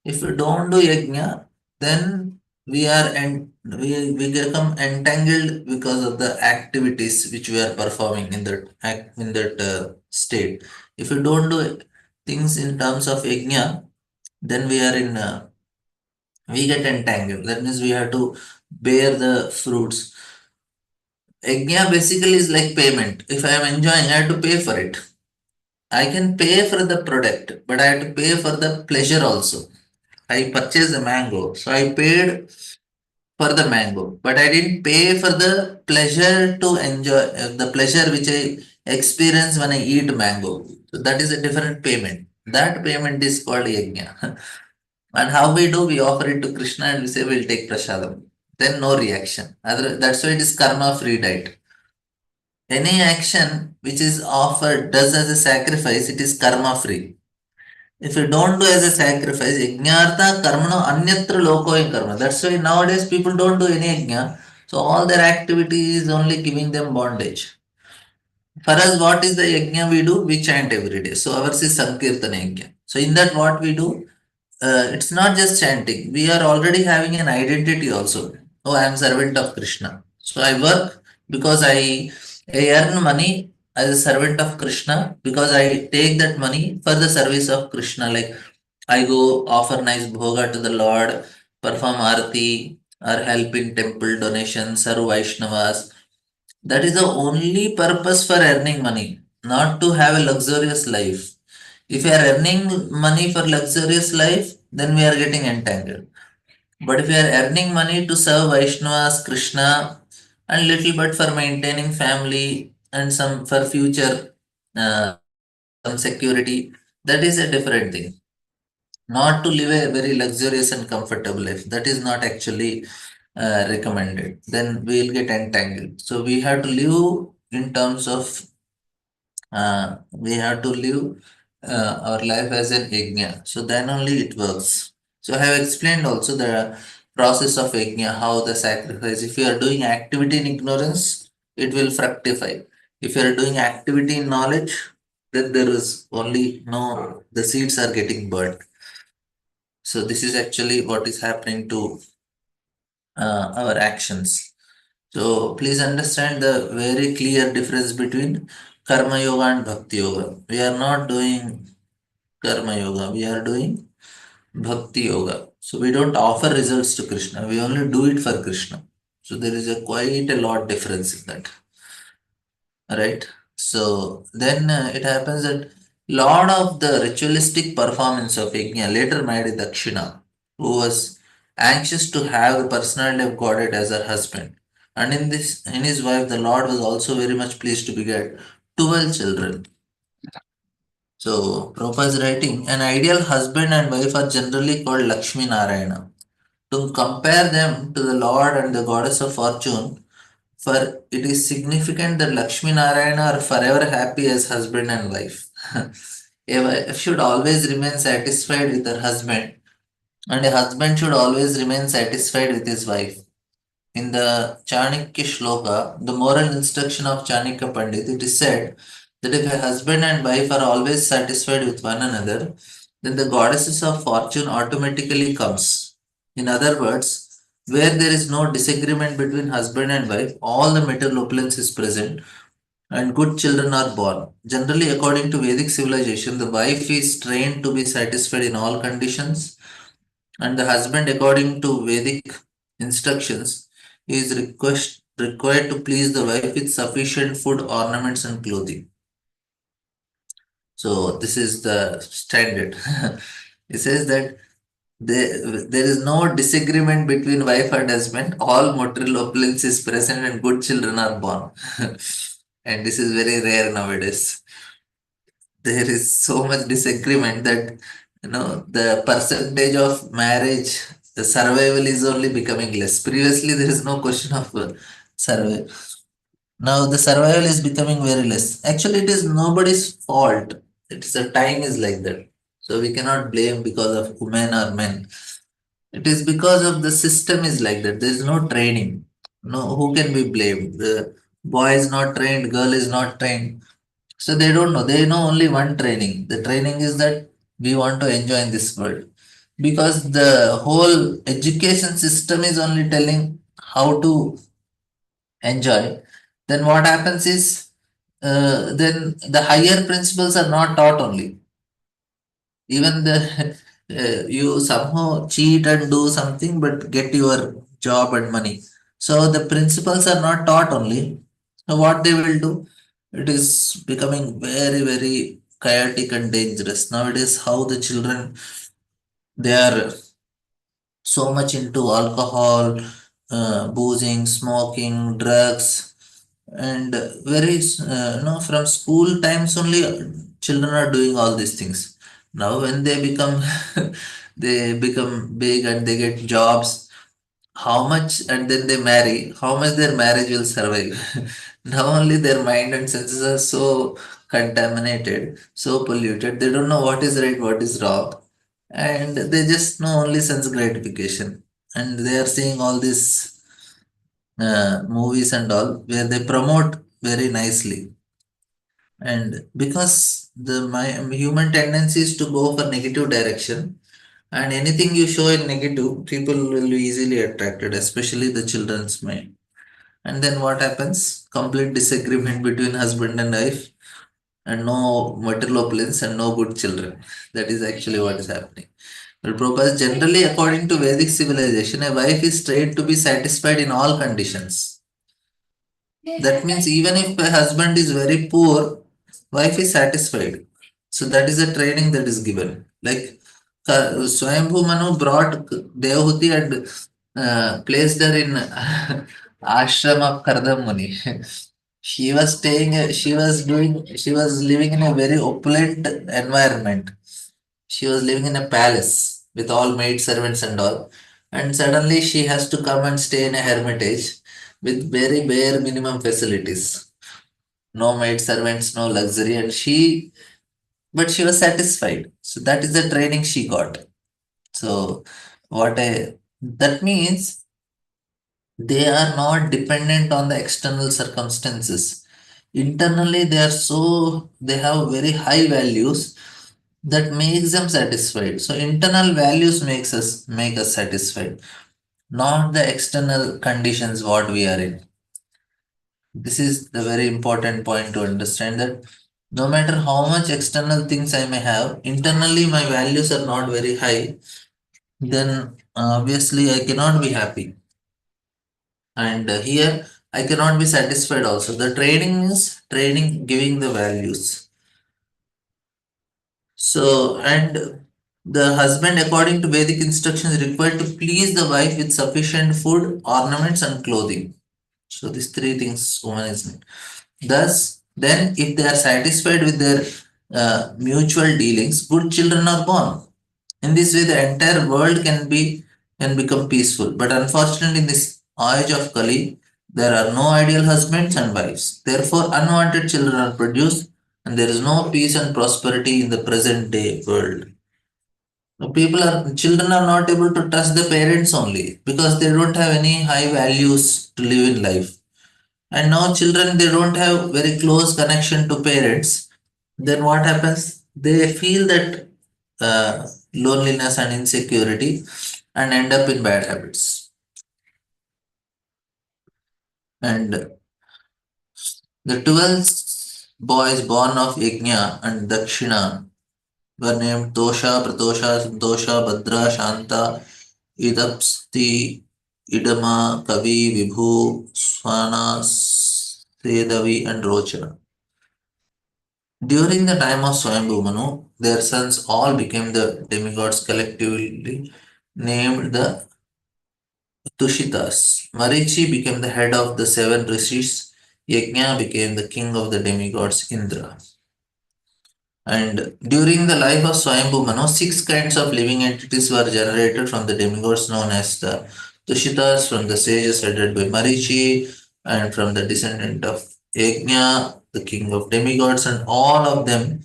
If we don't do yajna, then we become entangled because of the activities which we are performing in that state. If we don't do things in terms of yajna, then we get entangled. That means we have to bear the fruits. Yajna basically is like payment. If I am enjoying, I have to pay for it. I can pay for the product, but I have to pay for the pleasure also. I purchased the mango, so I paid for the mango, but I didn't pay for the pleasure to enjoy the pleasure which I experience when I eat mango. So that is a different payment. That payment is called yajna. And how we do, we offer it to Krishna and we say we'll take prasadam. Then no reaction. That's why it is karma free diet. Any action which is offered does as a sacrifice, it is karma free. If you don't do as a sacrifice, yajnartha karmano anyatra lokoyam karma. That's why nowadays people don't do any yajna. So all their activity is only giving them bondage. For us, what is the yajna we do? We chant every day. So ours is Sankirtana yajna. So in that what we do, it's not just chanting. We are already having an identity also. Oh, I am servant of Krishna. So I work because I earn money as a servant of Krishna because I take that money for the service of Krishna. Like I go offer nice bhoga to the Lord, perform arati, or help in temple donations, serve Vaishnavas. That is the only purpose for earning money, not to have a luxurious life. If we are earning money for luxurious life, then we are getting entangled. But if we are earning money to serve Vaishnavas, Krishna, and little bit for maintaining family and some for future some security, that is a different thing. Not to live a very luxurious and comfortable life. That is not actually recommended. Then we will get entangled. So we have to live in terms of we have to live our life as an yajna. So then only it works. So I have explained also the process of yajna, how the sacrifice. If you are doing activity in ignorance, it will fructify. If you are doing activity in knowledge, then there is only no, the seeds are getting burnt. So this is actually what is happening to our actions. So please understand the very clear difference between Karma Yoga and Bhakti Yoga. We are not doing Karma Yoga, we are doing Bhakti Yoga. So we don't offer results to Krishna, we only do it for Krishna. So there is a quite a lot difference in that. Right? So then it happens that lot of the ritualistic performance of Yajna later married Dakshina, who was anxious to have the personality of Godhead as her husband. And in his wife, the Lord was also very much pleased to beget 12 children. So Prabhupada is writing, an ideal husband and wife are generally called Lakshmi Narayana. To compare them to the Lord and the goddess of fortune, For it is significant that Lakshmi Narayana are forever happy as husband and wife. A wife should always remain satisfied with her husband, and a husband should always remain satisfied with his wife. In the Chanakya Shloka, the moral instruction of Chanakya Pandit, it is said that if a husband and wife are always satisfied with one another, then the goddesses of fortune automatically comes. In other words, where there is no disagreement between husband and wife, all the material opulence is present and good children are born. Generally, according to Vedic civilization, the wife is trained to be satisfied in all conditions, and the husband, according to Vedic instructions, is required to please the wife with sufficient food, ornaments, and clothing. So, this is the standard. It says that there is no disagreement between wife and husband. All material opulence is present and good children are born. And this is very rare nowadays. There is so much disagreement that the percentage of marriage, the survival is only becoming less. Previously there is no question of survival. Now the survival is becoming very less. Actually it is nobody's fault. It is the time is like that, so we cannot blame because of women or men. It is because of the system is like that. There is no training. No, who can be blamed? The boy is not trained, girl is not trained, so they don't know. They know only one training. The training is that we want to enjoy in this world. Because the whole education system is only telling how to enjoy. Then what happens is, then the higher principles are not taught only. Even the you somehow cheat and do something but get your job and money. So the principles are not taught only. So what they will do, it is becoming very, very chaotic and dangerous. Nowadays, how the children, they are so much into alcohol, boozing, smoking, drugs, and from school times only children are doing all these things. Now, when they become they become big and they get jobs, how much, and then they marry, how much their marriage will survive. Now only their mind and senses are so contaminated, so polluted, they don't know what is right, what is wrong, and they just know only sense gratification. And they are seeing all these movies and all where they promote very nicely. And because my human tendency is to go for negative direction, and anything you show in negative, people will be easily attracted, especially the children's mind. And then what happens? Complete disagreement between husband and wife, and no material opulence and no good children. That is actually what is happening. Well, Prabhupada, generally, according to Vedic civilization, a wife is trained to be satisfied in all conditions. That means even if a husband is very poor, wife is satisfied. So that is a training that is given. Like Swayambhu Manu brought Devahuti and placed her in ashram of Kardam Muni. She was staying, she was living in a very opulent environment. She was living in a palace with all maid servants and all. And suddenly she has to come and stay in a hermitage with very bare minimum facilities. No maid servants, no luxury, and but she was satisfied. So that is the training she got. So that means they are not dependent on the external circumstances. Internally, they have very high values that makes them satisfied. So internal values make us satisfied, not the external conditions what we are in. This is the very important point to understand, that no matter how much external things I may have, internally my values are not very high, then obviously I cannot be happy. And here I cannot be satisfied also. The training is training giving the values. So, and the husband, according to Vedic instructions, is required to please the wife with sufficient food, ornaments, and clothing. So, these three things woman is need. Thus, then, if they are satisfied with their mutual dealings, good children are born. In this way, the entire world can become peaceful. But unfortunately, in this age of Kali, There are no ideal husbands and wives. Therefore, unwanted children are produced, and there is no peace and prosperity in the present day world. Children are not able to trust the parents only because they don't have any high values to live in life. And now children, they don't have very close connection to parents. Then what happens? They feel that loneliness and insecurity and end up in bad habits. And the 12 boys born of Yajna and Dakshina were named Tosha, Pratosha, Santosha, Bhadra, Shanta, Idapsti, Idama, Kavi, Vibhu, Swana, Sedavi, and Rochana. During the time of Swayambhu Manu, their sons all became the demigods collectively named the Tushitas. Marichi became the head of the seven rishis. Yajna became the king of the demigods Indra. And during the life of Swayambhu Manu, six kinds of living entities were generated from the demigods known as the Tushitas, from the sages headed by Marichi, and from the descendant of Yajna, the king of demigods, and all of them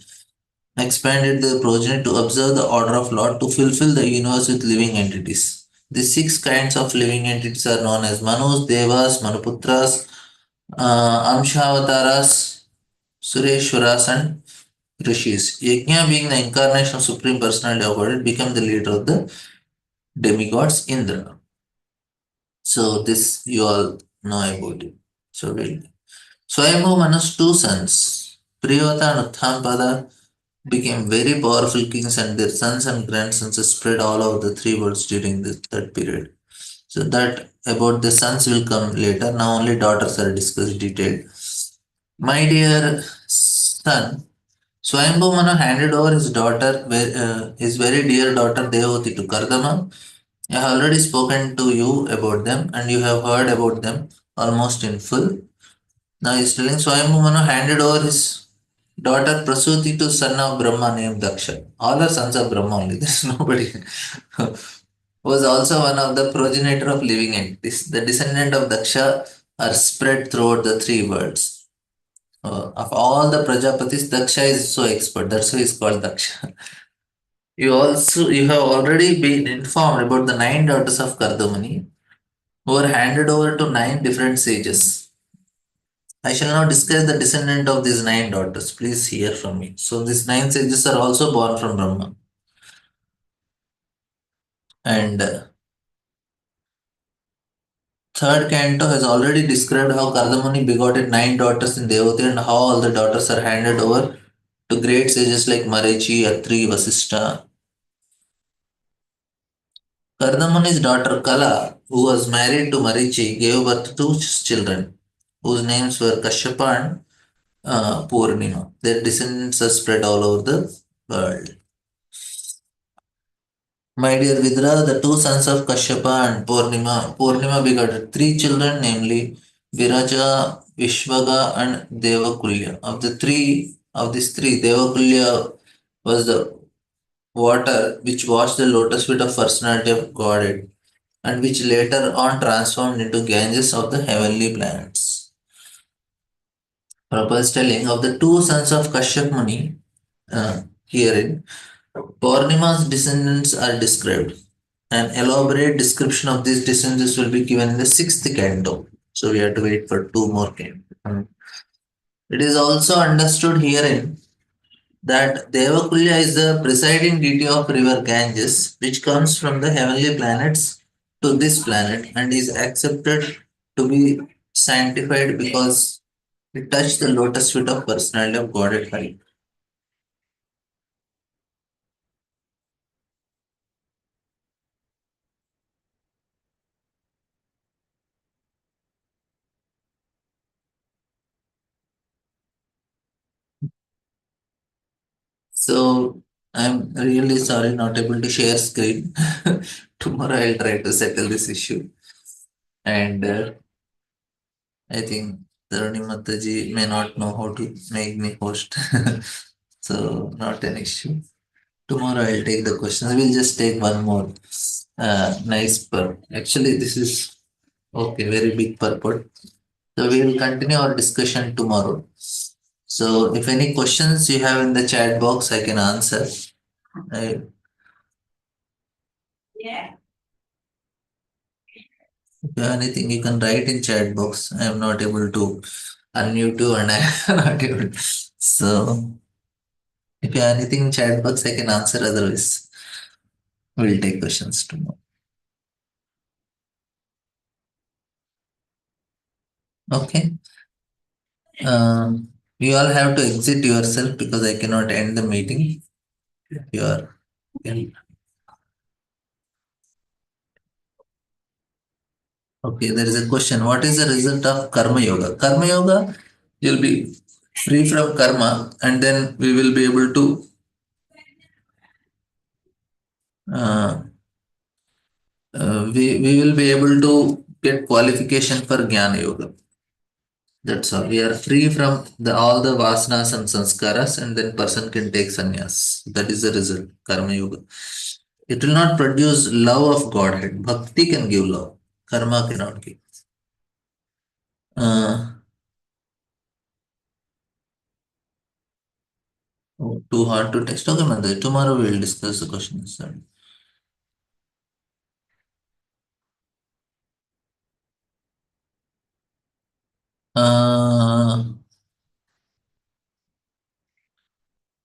expanded their progeny to observe the order of Lord to fulfill the universe with living entities. These six kinds of living entities are known as Manus, Devas, Manuputras, Amshavataras, Sureshwaras, and Rishis. Yajna, being the incarnation of Supreme Personality of God, became the leader of the demigods Indra. So this you all know about it. Swayambhu Manu's two sons, Priyavata and Uttampada, became very powerful kings, and their sons and grandsons spread all over the three worlds during that period. So that about the sons will come later. Now only daughters are discussed detailed. My dear son, Swayambhu Manu handed over his daughter, his very dear daughter Devati to Kardama. I have already spoken to you about them, and you have heard about them almost in full. Now he's telling Swayambhu Manu handed over his daughter Prasuti to son of Brahma named Daksha. All are sons of Brahma only. There's nobody. Was also one of the progenitor of living entities. The descendant of Daksha are spread throughout the three worlds. Of all the Prajapatis, Daksha is so expert. That's why he's called Daksha. You have already been informed about the nine daughters of Kardamani who were handed over to nine different sages. I shall now discuss the descendant of these nine daughters. Please hear from me. So these nine sages are also born from Brahma. And third canto has already described how Kardamani begotten nine daughters in Devati and how all the daughters are handed over to great sages like Marichi, Atri, Vasishtha. Kardamani's daughter Kala, who was married to Marichi, gave birth to two children, whose names were Kashyapa and Purnima. Their descendants are spread all over the world. My dear Vidra, the two sons of Kashyapa and Purnima begot three children, namely Viraja, Vishvaga, and Devakulya. Of these three, Devakulya was the water which washed the lotus feet of personality of Godhead, and which later on transformed into Ganges of the heavenly planets. Prabhupada is telling of the two sons of Kashyap Muni herein. Purnima's descendants are described. An elaborate description of these descendants will be given in the sixth canto. So we have to wait for two more cantos. It is also understood herein that Devakulya is the presiding deity of river Ganges, which comes from the heavenly planets to this planet and is accepted to be sanctified because it touched the lotus feet of personality of Godhead Hari. So I'm really sorry not able to share screen. Tomorrow I'll try to settle this issue. And I think Taruni Mataji may not know how to make me host. So not an issue. Tomorrow I'll take the questions. We'll just take one more nice Actually, this is okay, very big purport. So we will continue our discussion tomorrow. So if any questions you have in the chat box, I can answer. I, if you have anything, you can write in chat box. I am not able to unmute you and I am not able. So if you have anything in chat box, I can answer. Otherwise, we'll take questions tomorrow. Okay. You all have to exit yourself because I cannot end the meeting. You are. Okay, there is a question. What is the result of Karma Yoga? Karma Yoga, you'll be free from karma, and then we will be able to uh, we will be able to get qualification for Jnana Yoga. That's all. We are free from all the vasanas and sanskaras, and then person can take sannyas. That is the result. Karma Yoga. It will not produce love of Godhead. Bhakti can give love. Karma cannot give. Uh, Too hard to text. Okay, Mother. Tomorrow we will discuss the questions. Uh,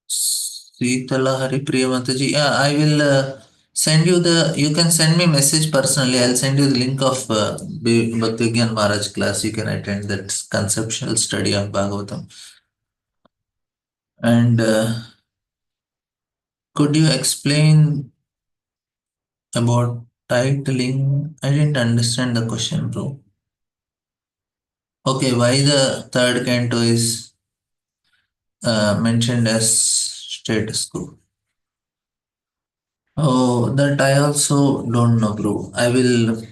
Sritala Haripriya Mataji. Yeah, I will send you you can send me message personally. I'll send you the link of Bhaktivigyan Maharaj class. You can attend that conceptual study of Bhagavatam. And could you explain about titling? I didn't understand the question, bro. Okay, why the third canto is mentioned as status quo? Oh, that I also don't know, bro. I will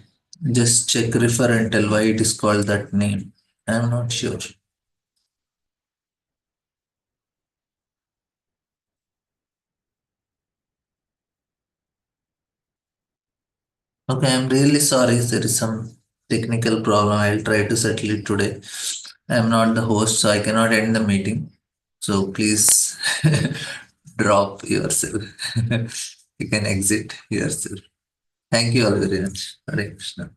just check, refer, and tell why it is called that name. I'm not sure. Okay, I'm really sorry if there is some technical problem. I'll try to settle it today. I'm not the host, so I cannot end the meeting. So please drop yourself. You can exit yourself. Thank you all very much. Hare Krishna.